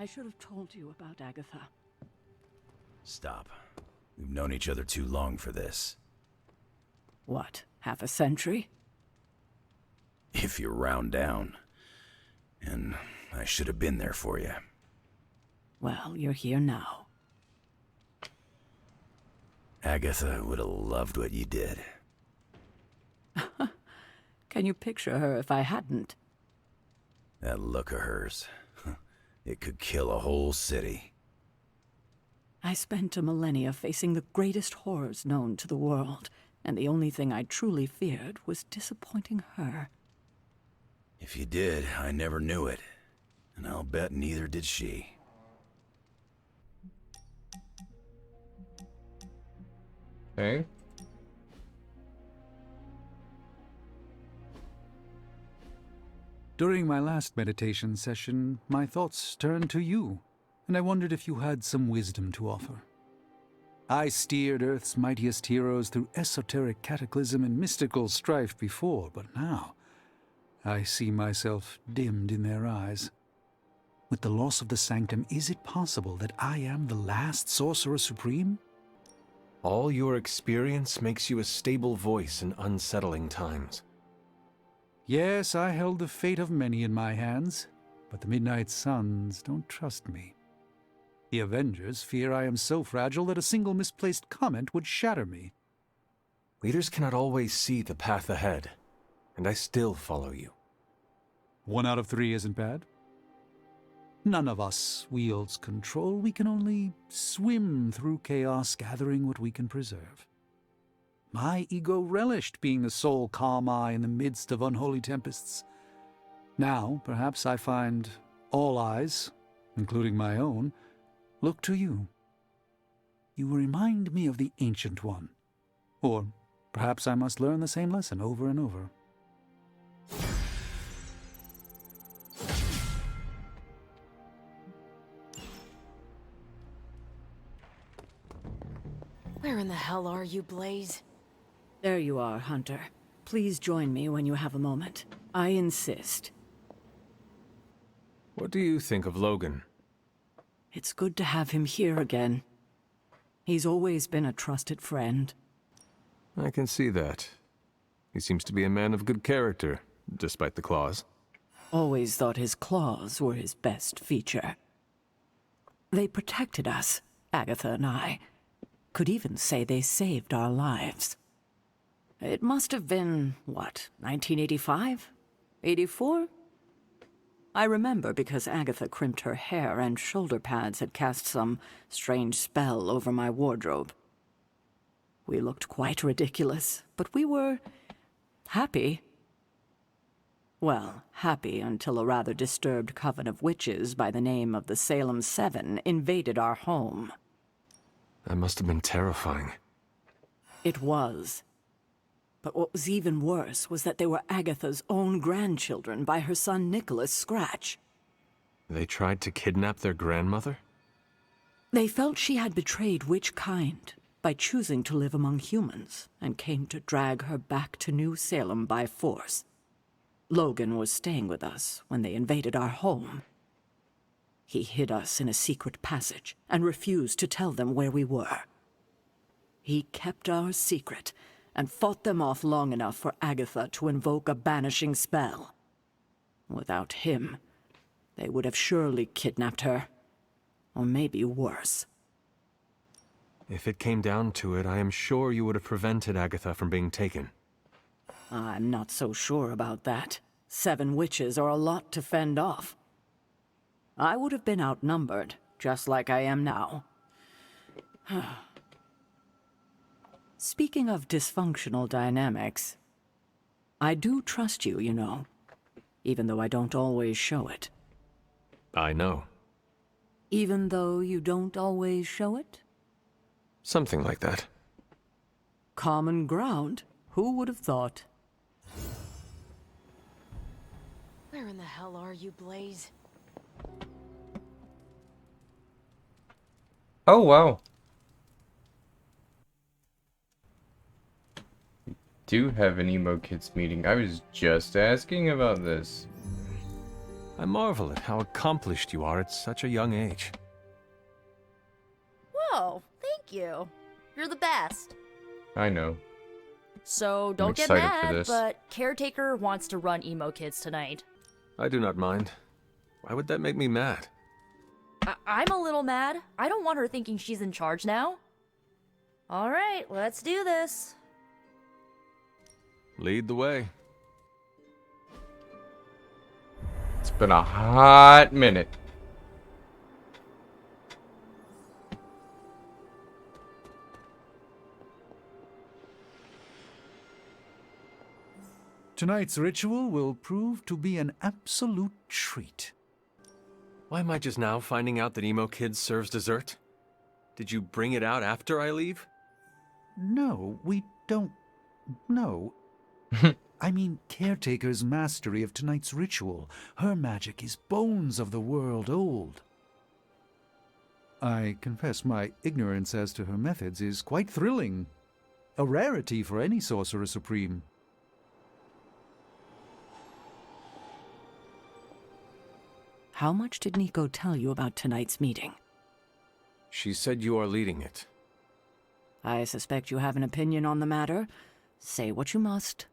I should have told you about Agatha. Stop. We've known each other too long for this. What, half a century? If you round down. And I should have been there for you. Well, you're here now. Agatha would have loved what you did. Can you picture her if I hadn't? That look of hers. It could kill a whole city. I spent a millennia facing the greatest horrors known to the world, and the only thing I truly feared was disappointing her. If you did, I never knew it. And I'll bet neither did she. Okay. During my last meditation session, my thoughts turned to you, and I wondered if you had some wisdom to offer. I steered Earth's mightiest heroes through esoteric cataclysm and mystical strife before, but now I see myself dimmed in their eyes. With the loss of the sanctum, is it possible that I am the last Sorcerer Supreme? All your experience makes you a stable voice in unsettling times. Yes, I held the fate of many in my hands, but the Midnight Suns don't trust me. The Avengers fear I am so fragile that a single misplaced comment would shatter me. Leaders cannot always see the path ahead, and I still follow you. 1 out of 3 isn't bad. None of us wields control. We can only swim through chaos, gathering what we can preserve. My ego relished being the sole calm eye in the midst of unholy tempests. Now, perhaps I find all eyes, including my own, look to you. You remind me of the Ancient One. Or perhaps I must learn the same lesson over and over. Where in the hell are you, Blaze? There you are, Hunter. Please join me when you have a moment. I insist. What do you think of Logan? It's good to have him here again. He's always been a trusted friend. I can see that. He seems to be a man of good character, despite the claws. Always thought his claws were his best feature. They protected us, Agatha and I. Could even say they saved our lives. It must have been, what, 1985? 84? I remember because Agatha crimped her hair and shoulder pads had cast some strange spell over my wardrobe. We looked quite ridiculous, but we were happy. Well, happy until a rather disturbed coven of witches by the name of the Salem Seven invaded our home. That must have been terrifying. It was. But what was even worse was that they were Agatha's own grandchildren by her son Nicholas Scratch. They tried to kidnap their grandmother? They felt she had betrayed Witch Kind by choosing to live among humans and came to drag her back to New Salem by force. Logan was staying with us when they invaded our home. He hid us in a secret passage and refused to tell them where we were. He kept our secret and fought them off long enough for Agatha to invoke a banishing spell. Without him, they would have surely kidnapped her. Or maybe worse. If it came down to it, I am sure you would have prevented Agatha from being taken. I'm not so sure about that. 7 witches are a lot to fend off. I would have been outnumbered, just like I am now. Speaking of dysfunctional dynamics, I do trust you, you know, even though I don't always show it. I know. Even though you don't always show it? Something like that. Common ground? Who would have thought? Where in the hell are you, Blaze? Oh, wow. Do have an E.M.O Kids meeting. I was just asking about this. I marvel at how accomplished you are at such a young age. Whoa, thank you. You're the best. I know. So don't get excited for mad, this. but Caretaker wants to run E.M.O Kids tonight. I do not mind. Why would that make me mad? I'm a little mad. I don't want her thinking she's in charge now. All right, let's do this. Lead the way. It's been a hot minute. Tonight's ritual will prove to be an absolute treat. Why am I just now finding out that E.M.O Kids serves dessert? Did you bring it out after I leave? No, we don't. No. I mean, Caretaker's mastery of tonight's ritual. Her magic is bones of the world old. I confess my ignorance as to her methods is quite thrilling. A rarity for any Sorcerer Supreme. How much did Nico tell you about tonight's meeting? She said you are leading it. I suspect you have an opinion on the matter. Say what you must.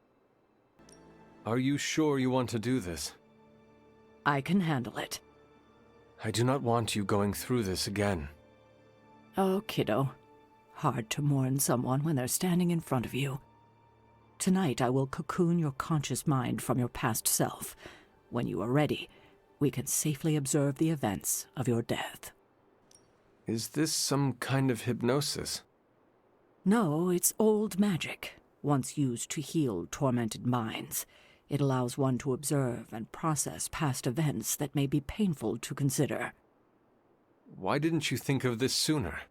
Are you sure you want to do this? I can handle it. I do not want you going through this again. Oh, kiddo. Hard to mourn someone when they're standing in front of you. Tonight I will cocoon your conscious mind from your past self. When you are ready, we can safely observe the events of your death. Is this some kind of hypnosis? No, it's old magic, once used to heal tormented minds. It allows one to observe and process past events that may be painful to consider. Why didn't you think of this sooner?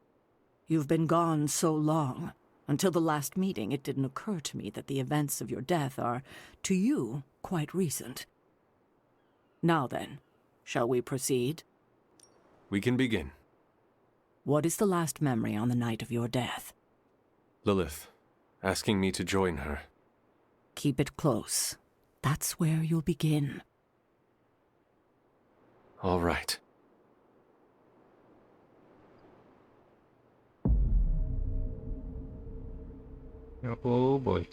You've been gone so long. Until the last meeting, it didn't occur to me that the events of your death are, to you, quite recent. Now then, shall we proceed? We can begin. What is the last memory on the night of your death? Lilith, asking me to join her. Keep it close. That's where you'll begin. All right. Oh boy.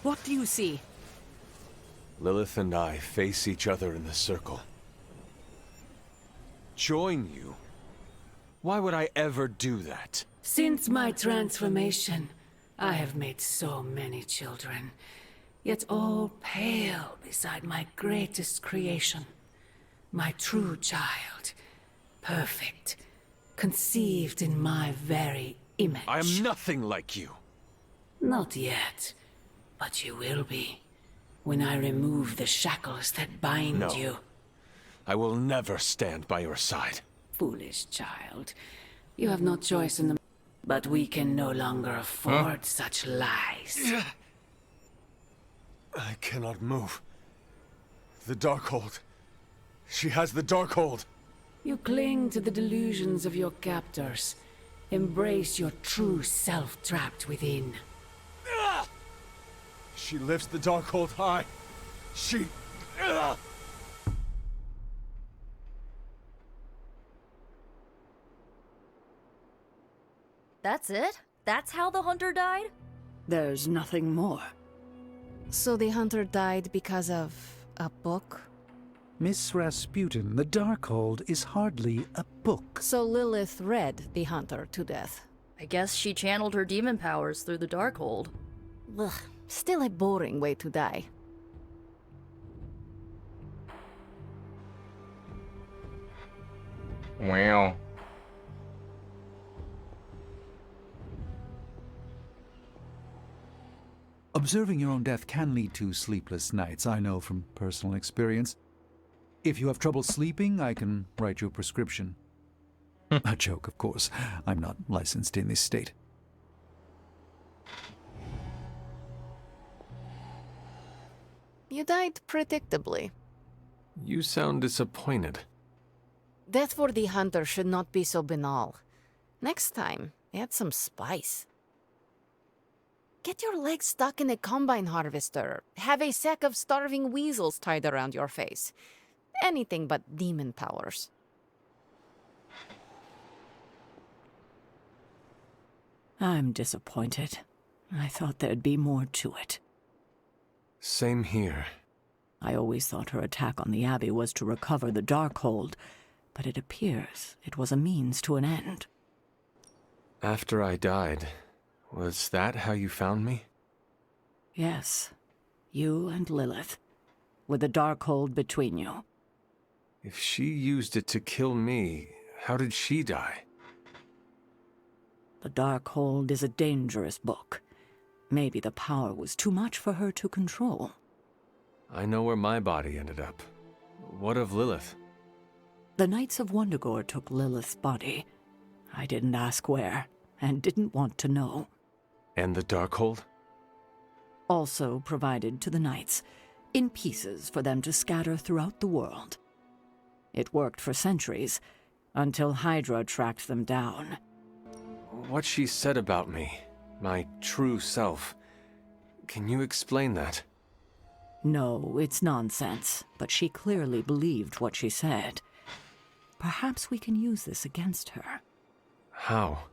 What do you see? Lilith and I face each other in the circle. Join you? Why would I ever do that? Since my transformation, I have made so many children, yet all pale beside my greatest creation. My true child, perfect, conceived in my very image. I am nothing like you. Not yet, but you will be, when I remove the shackles that bind No. you. I will never stand by your side. Foolish child, you have no choice in the... But we can no longer afford such lies. I cannot move. The Darkhold. She has the Darkhold. You cling to the delusions of your captors. Embrace your true self trapped within. She lifts the Darkhold high. She... That's it? That's how the hunter died? There's nothing more. So the hunter died because of a book? Miss Rasputin, the Darkhold is hardly a book. So Lilith read the hunter to death. I guess she channeled her demon powers through the Darkhold. Ugh, still a boring way to die. Wow. Observing your own death can lead to sleepless nights, I know from personal experience. If you have trouble sleeping, I can write you a prescription. A joke, of course. I'm not licensed in this state. You died predictably. You sound disappointed. Death for the hunter should not be so banal. Next time, add some spice. Get your legs stuck in a combine harvester. Have a sack of starving weasels tied around your face. Anything but demon powers. I'm disappointed. I thought there'd be more to it. Same here. I always thought her attack on the Abbey was to recover the Darkhold, but it appears it was a means to an end. After I died, was that how you found me? Yes, you and Lilith, with the Darkhold between you. If she used it to kill me, how did she die? The Darkhold is a dangerous book. Maybe the power was too much for her to control. I know where my body ended up. What of Lilith? The Knights of Wundagore took Lilith's body. I didn't ask where, and didn't want to know. And the Darkhold? Also provided to the Knights, in pieces for them to scatter throughout the world. It worked for centuries, until Hydra tracked them down. What she said about me, my true self, can you explain that? No, it's nonsense, but she clearly believed what she said. Perhaps we can use this against her. How?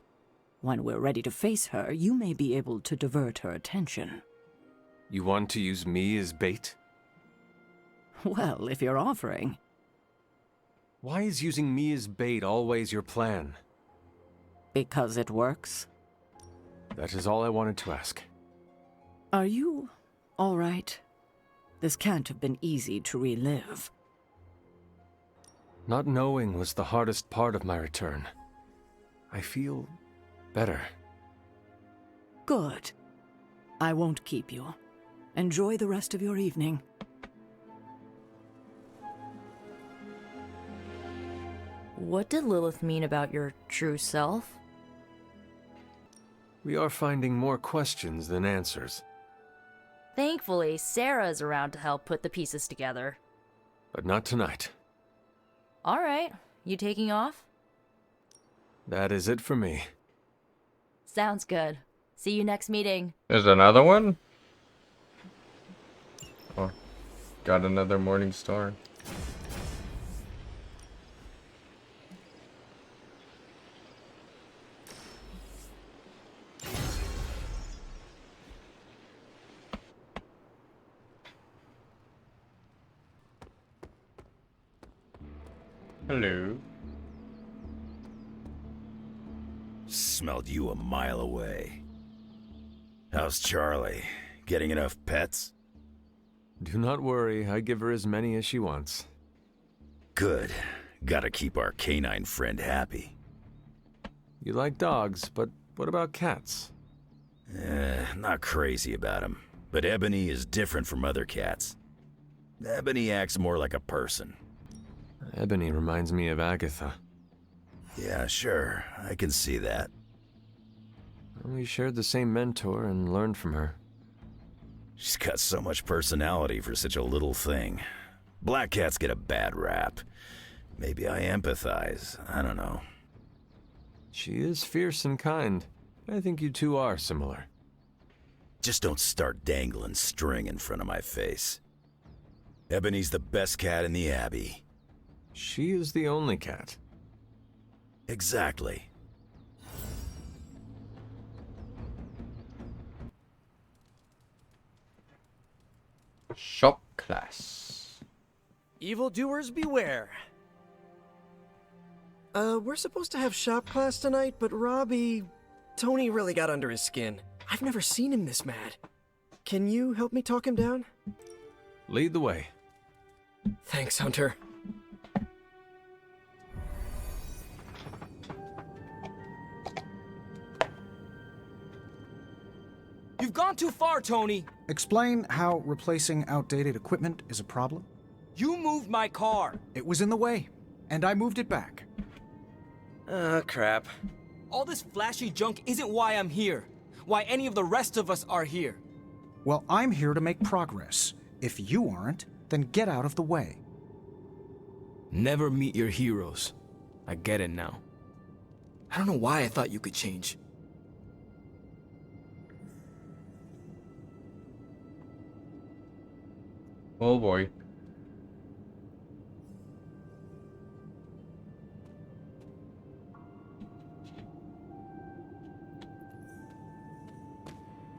When we're ready to face her, you may be able to divert her attention. You want to use me as bait? Well, if you're offering. Why is using me as bait always your plan? Because it works. That is all I wanted to ask. Are you all right? This can't have been easy to relive. Not knowing was the hardest part of my return. I feel better. Good. I won't keep you. Enjoy the rest of your evening. What did Lilith mean about your true self? We are finding more questions than answers. Thankfully, Sarah is around to help put the pieces together. But not tonight. All right, you taking off? That is it for me. Sounds good. See you next meeting. There's another one? Oh, got another morning star. Hello. Smelled you a mile away. How's Charlie? Getting enough pets? Do not worry, I give her as many as she wants. Good. Gotta keep our canine friend happy. You like dogs, but what about cats? Not crazy about him. But Ebony is different from other cats. Ebony acts more like a person. Ebony reminds me of Agatha. Yeah, sure. I can see that. We shared the same mentor and learned from her. She's got so much personality for such a little thing. Black cats get a bad rap. Maybe I empathize. I don't know. She is fierce and kind. I think you two are similar. Just don't start dangling string in front of my face. Ebony's the best cat in the Abbey. She is the only cat. Exactly. Shop class. Evildoers beware. We're supposed to have shop class tonight, but Tony really got under his skin. I've never seen him this mad. Can you help me talk him down? Lead the way. Thanks, Hunter. You've gone too far, Tony! Explain how replacing outdated equipment is a problem. You moved my car! It was in the way, and I moved it back. Crap. All this flashy junk isn't why I'm here. Why any of the rest of us are here. Well, I'm here to make progress. If you aren't, then get out of the way. Never meet your heroes. I get it now. I don't know why I thought you could change. Oh boy.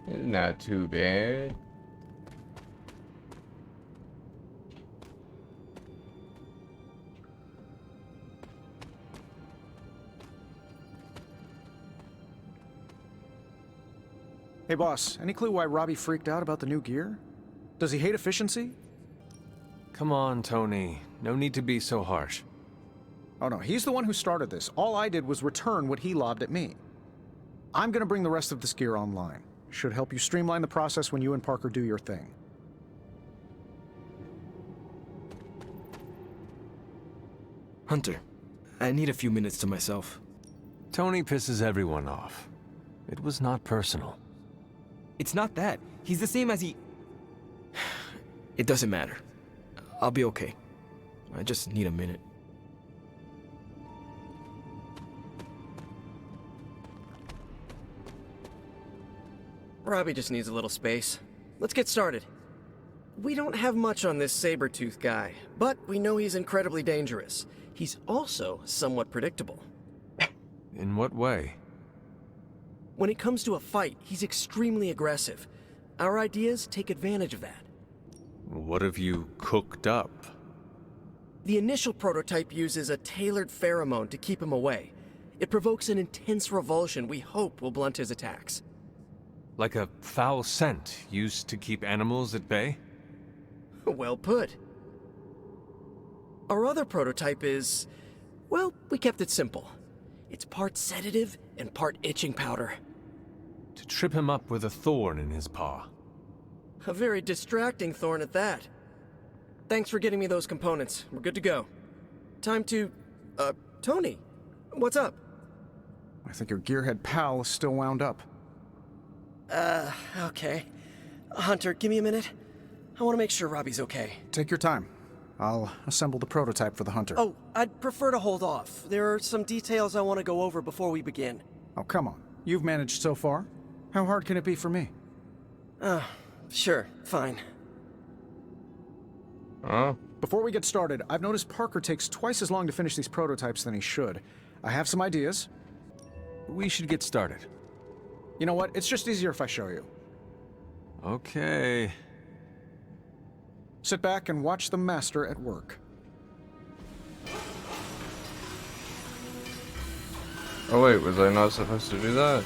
Not too bad. Hey boss, any clue why Robbie freaked out about the new gear? Does he hate efficiency? Come on, Tony. No need to be so harsh. Oh no, he's the one who started this. All I did was return what he lobbed at me. I'm gonna bring the rest of this gear online. Should help you streamline the process when you and Parker do your thing. Hunter, I need a few minutes to myself. Tony pisses everyone off. It was not personal. It's not that. He's the same as he... It doesn't matter. I'll be okay. I just need a minute. Robbie just needs a little space. Let's get started. We don't have much on this saber-tooth guy, but we know he's incredibly dangerous. He's also somewhat predictable. In what way? When it comes to a fight, he's extremely aggressive. Our ideas take advantage of that. What have you cooked up? The initial prototype uses a tailored pheromone to keep him away. It provokes an intense revulsion we hope will blunt his attacks. Like a foul scent used to keep animals at bay? Well put. Our other prototype is... well, we kept it simple. It's part sedative and part itching powder. To trip him up with a thorn in his paw. A very distracting thorn at that. Thanks for getting me those components. We're good to go. Time to... Tony, what's up? I think your gearhead pal is still wound up. Okay. Hunter, give me a minute. I want to make sure Robbie's okay. Take your time. I'll assemble the prototype for the Hunter. Oh, I'd prefer to hold off. There are some details I want to go over before we begin. Oh, come on. You've managed so far. How hard can it be for me? Sure, fine. Before we get started, I've noticed Parker takes twice as long to finish these prototypes than he should. I have some ideas. We should get started. You know what? It's just easier if I show you. Okay. Sit back and watch the master at work. Oh wait, was I not supposed to do that?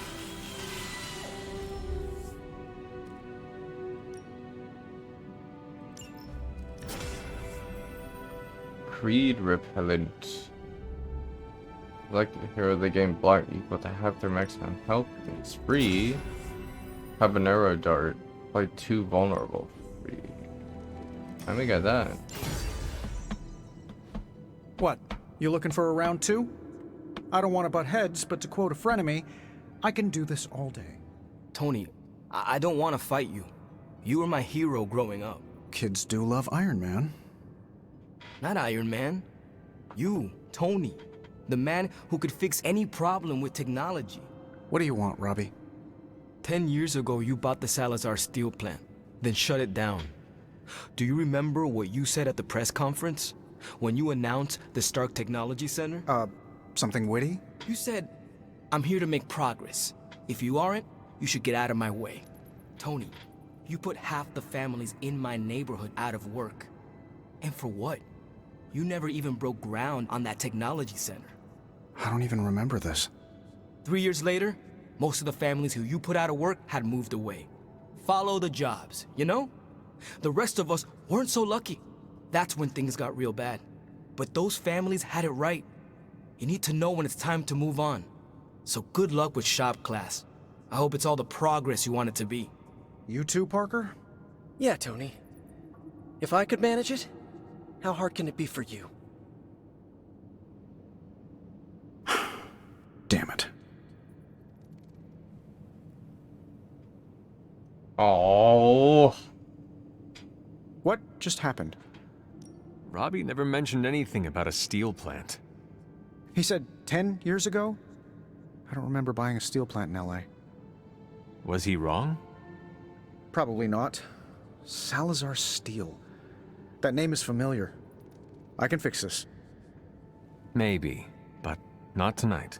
Creed repellent. Select the hero of the game block equal to half their maximum health. It's free. Habanero dart. Apply 2 vulnerable. Free. Let me get that. What? You looking for a round 2? I don't want to butt heads, but to quote a frenemy, I can do this all day. Tony, I don't want to fight you. You were my hero growing up. Kids do love Iron Man. Not Iron Man. You, Tony. The man who could fix any problem with technology. What do you want, Robbie? 10 years ago, you bought the Salazar steel plant, then shut it down. Do you remember what you said at the press conference? When you announced the Stark Technology Center? Something witty? You said, I'm here to make progress. If you aren't, you should get out of my way. Tony, you put half the families in my neighborhood out of work. And for what? You never even broke ground on that technology center. I don't even remember this. 3 years later, most of the families who you put out of work had moved away. Follow the jobs, you know? The rest of us weren't so lucky. That's when things got real bad. But those families had it right. You need to know when it's time to move on. So good luck with shop class. I hope it's all the progress you want it to be. You too, Parker? Yeah, Tony. If I could manage it, how hard can it be for you? Damn it. Oh. What just happened? Robbie never mentioned anything about a steel plant. He said 10 years ago? I don't remember buying a steel plant in LA. Was he wrong? Probably not. Salazar Steel. That name is familiar. I can fix this. Maybe, but not tonight.